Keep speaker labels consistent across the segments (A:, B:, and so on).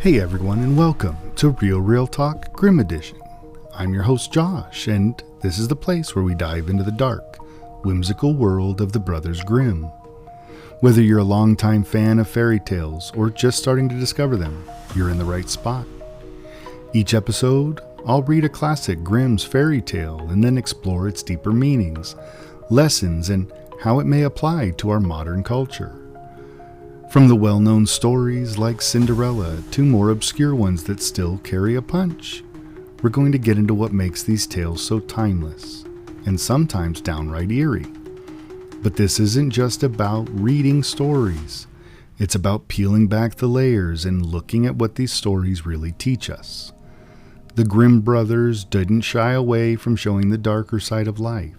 A: Hey everyone, and welcome to Real Talk Grimm Edition. I'm your host Josh, and this is the place where we dive into the dark, whimsical world of the Brothers Grimm. Whether you're a longtime fan of fairy tales or just starting to discover them, you're in the right spot. Each episode, I'll read a classic Grimm's fairy tale and then explore its deeper meanings, lessons, and how it may apply to our modern culture. From the well-known stories like Cinderella to more obscure ones that still carry a punch, we're going to get into what makes these tales so timeless, and sometimes downright eerie. But this isn't just about reading stories. It's about peeling back the layers and looking at what these stories really teach us. The Grimm brothers didn't shy away from showing the darker side of life.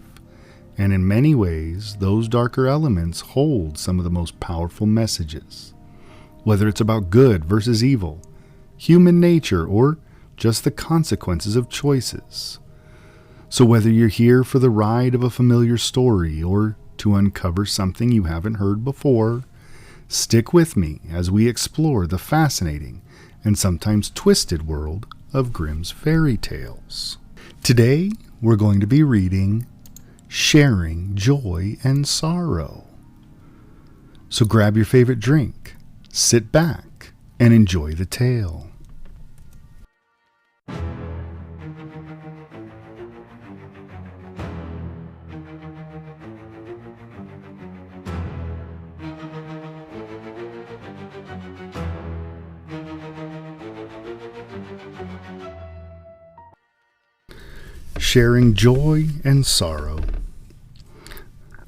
A: And in many ways, those darker elements hold some of the most powerful messages. Whether it's about good versus evil, human nature, or just the consequences of choices. So whether you're here for the ride of a familiar story or to uncover something you haven't heard before, stick with me as we explore the fascinating and sometimes twisted world of Grimm's fairy tales. Today, we're going to be reading Sharing Joy and Sorrow. So grab your favorite drink, sit back, and enjoy the tale. Sharing Joy and Sorrow.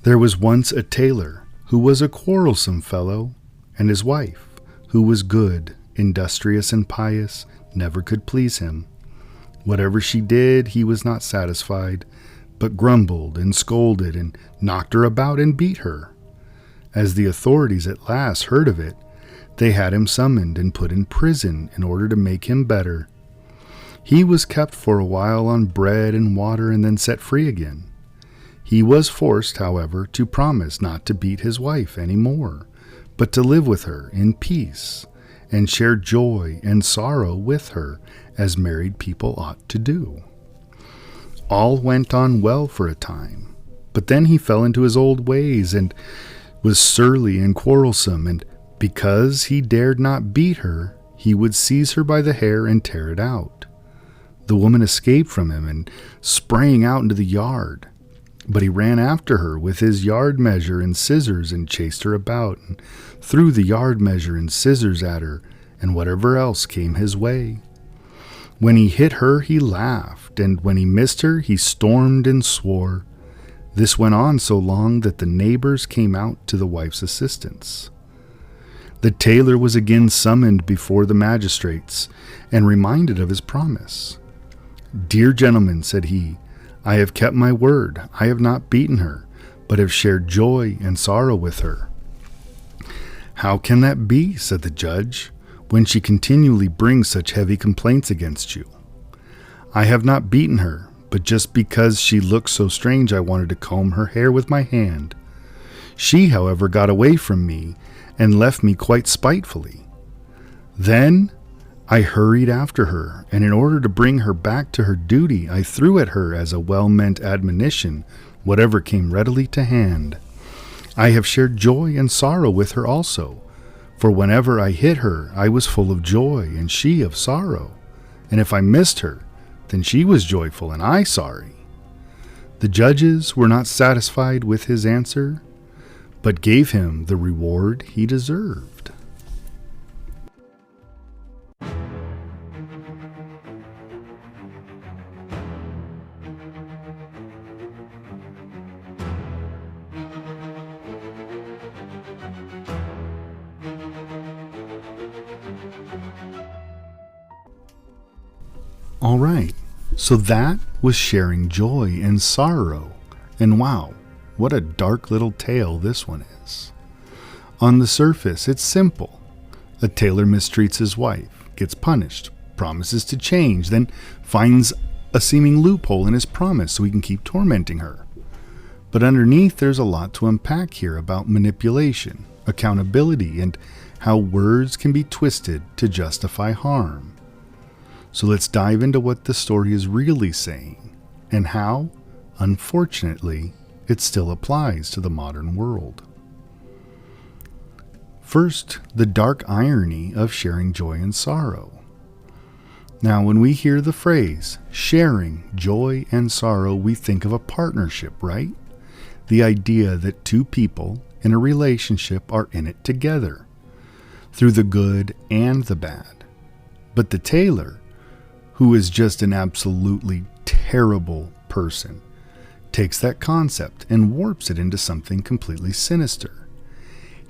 A: There was once a tailor who was a quarrelsome fellow, and his wife, who was good, industrious, and pious, never could please him. Whatever she did, he was not satisfied, but grumbled and scolded and knocked her about and beat her. As the authorities at last heard of it, they had him summoned and put in prison in order to make him better. He was kept for a while on bread and water and then set free again. He was forced, however, to promise not to beat his wife any more, but to live with her in peace and share joy and sorrow with her as married people ought to do. All went on well for a time, but then he fell into his old ways and was surly and quarrelsome, and because he dared not beat her, he would seize her by the hair and tear it out. The woman escaped from him and sprang out into the yard. But he ran after her with his yard measure and scissors and chased her about and threw the yard measure and scissors at her and whatever else came his way. When he hit her, he laughed, and when he missed her, he stormed and swore. This went on so long that the neighbors came out to the wife's assistance. The tailor was again summoned before the magistrates and reminded of his promise. "Dear gentlemen," said he, "I have kept my word. I have not beaten her, but have shared joy and sorrow with her." "How can that be," said the judge, "when she continually brings such heavy complaints against you?" "I have not beaten her, but just because she looked so strange I wanted to comb her hair with my hand. She, however, got away from me and left me quite spitefully. Then I hurried after her, and in order to bring her back to her duty, I threw at her as a well-meant admonition whatever came readily to hand. I have shared joy and sorrow with her also, for whenever I hit her, I was full of joy, and she of sorrow. And if I missed her, then she was joyful, and I sorry." The judges were not satisfied with his answer, but gave him the reward he deserved. All right, so that was Sharing Joy and Sorrow, and wow, what a dark little tale this one is. On the surface, it's simple. A tailor mistreats his wife, gets punished, promises to change, then finds a seeming loophole in his promise so he can keep tormenting her. But underneath, there's a lot to unpack here about manipulation, accountability, and how words can be twisted to justify harm. So let's dive into what the story is really saying and how, unfortunately, it still applies to the modern world. First, the dark irony of sharing joy and sorrow. Now, when we hear the phrase sharing joy and sorrow, we think of a partnership, right? The idea that two people in a relationship are in it together, through the good and the bad. But the tailor, who is just an absolutely terrible person, takes that concept and warps it into something completely sinister.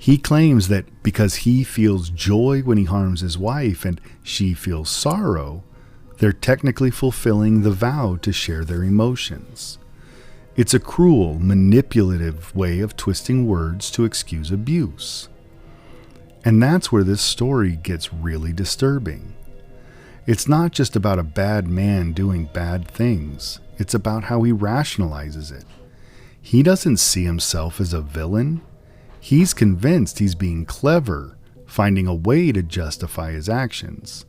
A: He claims that because he feels joy when he harms his wife and she feels sorrow, they're technically fulfilling the vow to share their emotions. It's a cruel, manipulative way of twisting words to excuse abuse. And that's where this story gets really disturbing. It's not just about a bad man doing bad things. It's about how he rationalizes it. He doesn't see himself as a villain. He's convinced he's being clever, finding a way to justify his actions.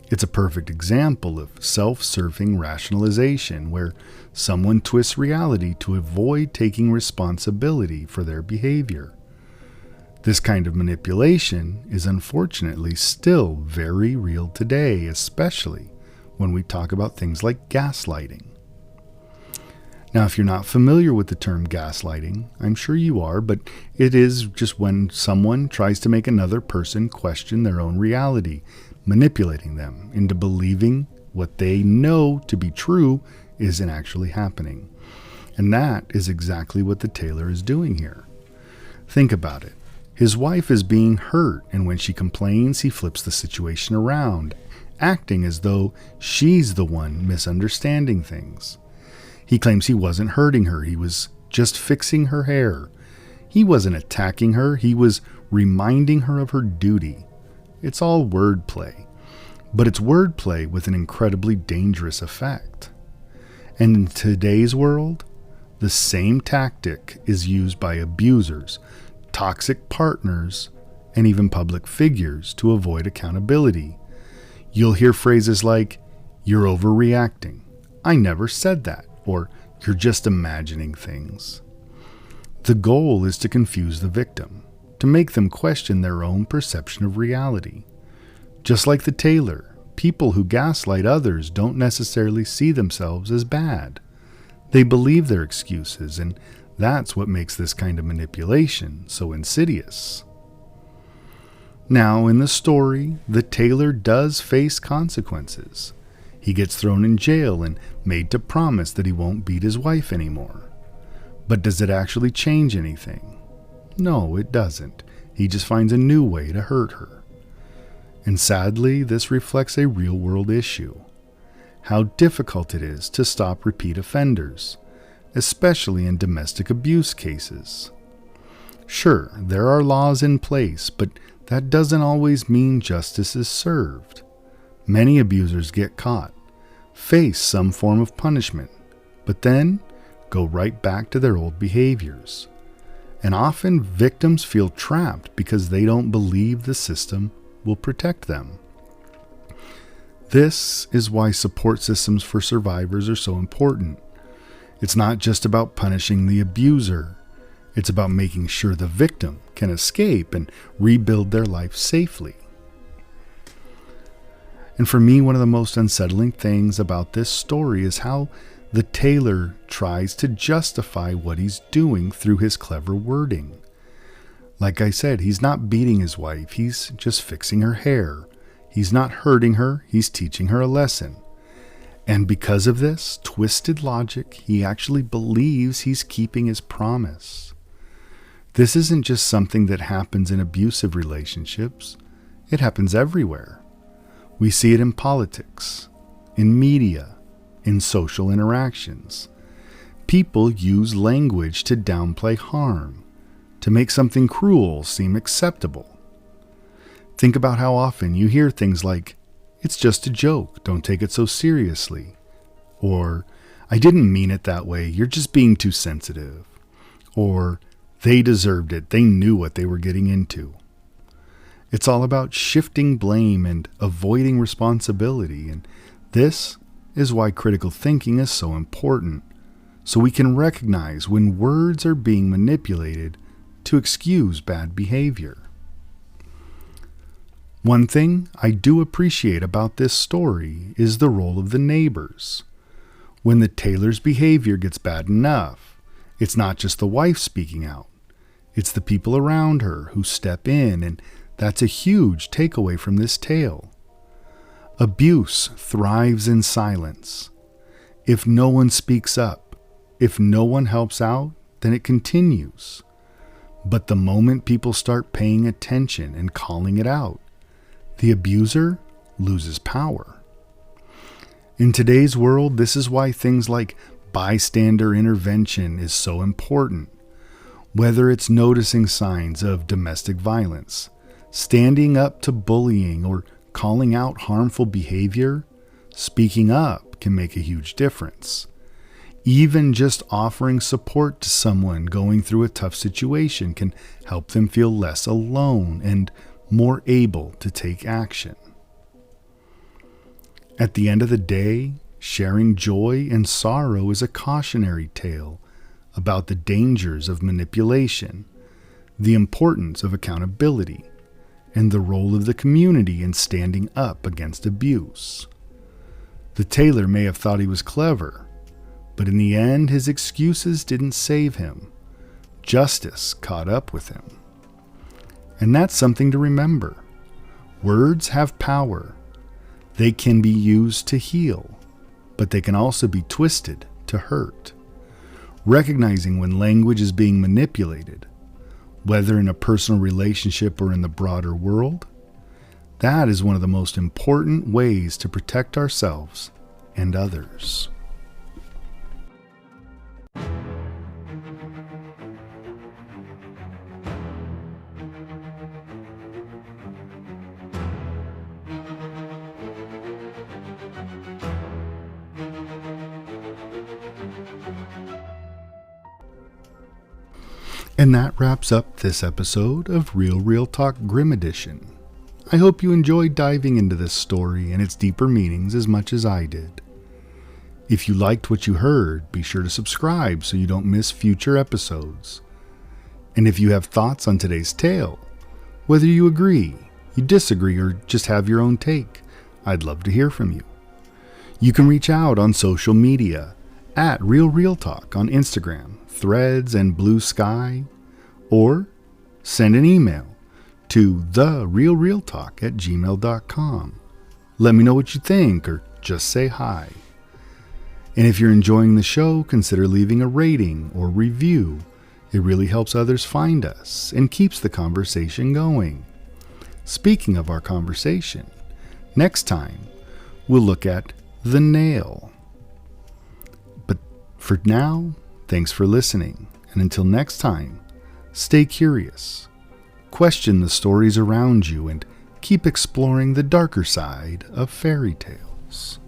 A: It's a perfect example of self-serving rationalization, where someone twists reality to avoid taking responsibility for their behavior. This kind of manipulation is unfortunately still very real today, especially when we talk about things like gaslighting. Now, if you're not familiar with the term gaslighting, I'm sure you are, but it is just when someone tries to make another person question their own reality, manipulating them into believing what they know to be true isn't actually happening. And that is exactly what the tailor is doing here. Think about it. His wife is being hurt, and when she complains, he flips the situation around, acting as though she's the one misunderstanding things. He claims he wasn't hurting her, he was just fixing her hair. He wasn't attacking her, he was reminding her of her duty. It's all wordplay, but it's wordplay with an incredibly dangerous effect. And in today's world, the same tactic is used by abusers, toxic partners, and even public figures to avoid accountability. You'll hear phrases like, "You're overreacting," "I never said that," or "You're just imagining things." The goal is to confuse the victim, to make them question their own perception of reality. Just like the tailor, people who gaslight others don't necessarily see themselves as bad. They believe their excuses, and that's what makes this kind of manipulation so insidious. Now, in the story, the tailor does face consequences. He gets thrown in jail and made to promise that he won't beat his wife anymore. But does it actually change anything? No, it doesn't. He just finds a new way to hurt her. And sadly, this reflects a real-world issue. How difficult it is to stop repeat offenders, especially in domestic abuse cases. Sure, there are laws in place, but that doesn't always mean justice is served. Many abusers get caught, face some form of punishment, but then go right back to their old behaviors. And often victims feel trapped because they don't believe the system will protect them. This is why support systems for survivors are so important. It's not just about punishing the abuser. It's about making sure the victim can escape and rebuild their life safely. And for me, one of the most unsettling things about this story is how the tailor tries to justify what he's doing through his clever wording. Like I said, he's not beating his wife, he's just fixing her hair. He's not hurting her, he's teaching her a lesson. And because of this twisted logic, he actually believes he's keeping his promise. This isn't just something that happens in abusive relationships. It happens everywhere. We see it in politics, in media, in social interactions. People use language to downplay harm, to make something cruel seem acceptable. Think about how often you hear things like, "It's just a joke, don't take it so seriously," or "I didn't mean it that way, you're just being too sensitive," or "They deserved it, they knew what they were getting into." It's all about shifting blame and avoiding responsibility, and this is why critical thinking is so important, so we can recognize when words are being manipulated to excuse bad behavior. One thing I do appreciate about this story is the role of the neighbors. When the tailor's behavior gets bad enough, it's not just the wife speaking out. It's the people around her who step in, and that's a huge takeaway from this tale. Abuse thrives in silence. If no one speaks up, if no one helps out, then it continues. But the moment people start paying attention and calling it out, the abuser loses power. In today's world, this is why things like bystander intervention is so important. Whether it's noticing signs of domestic violence, standing up to bullying, or calling out harmful behavior, speaking up can make a huge difference. Even just offering support to someone going through a tough situation can help them feel less alone and more able to take action. At the end of the day, sharing joy and sorrow is a cautionary tale about the dangers of manipulation, the importance of accountability, and the role of the community in standing up against abuse. The tailor may have thought he was clever, but in the end, his excuses didn't save him. Justice caught up with him. And that's something to remember. Words have power. They can be used to heal, but they can also be twisted to hurt. Recognizing when language is being manipulated, whether in a personal relationship or in the broader world, that is one of the most important ways to protect ourselves and others. And that wraps up this episode of Real Talk Grimm Edition. I hope you enjoyed diving into this story and its deeper meanings as much as I did. If you liked what you heard, be sure to subscribe so you don't miss future episodes. And if you have thoughts on today's tale, whether you agree, you disagree, or just have your own take, I'd love to hear from you. You can reach out on social media at Real Talk on Instagram, Threads, and Blue Sky, or send an email to therealtalk@gmail.com. Let me know what you think, or just say hi. And if you're enjoying the show, consider leaving a rating or review. It really helps others find us and keeps the conversation going. Speaking of our conversation, next time we'll look at the nail. But for now, thanks for listening, and until next time, stay curious, question the stories around you, and keep exploring the darker side of fairy tales.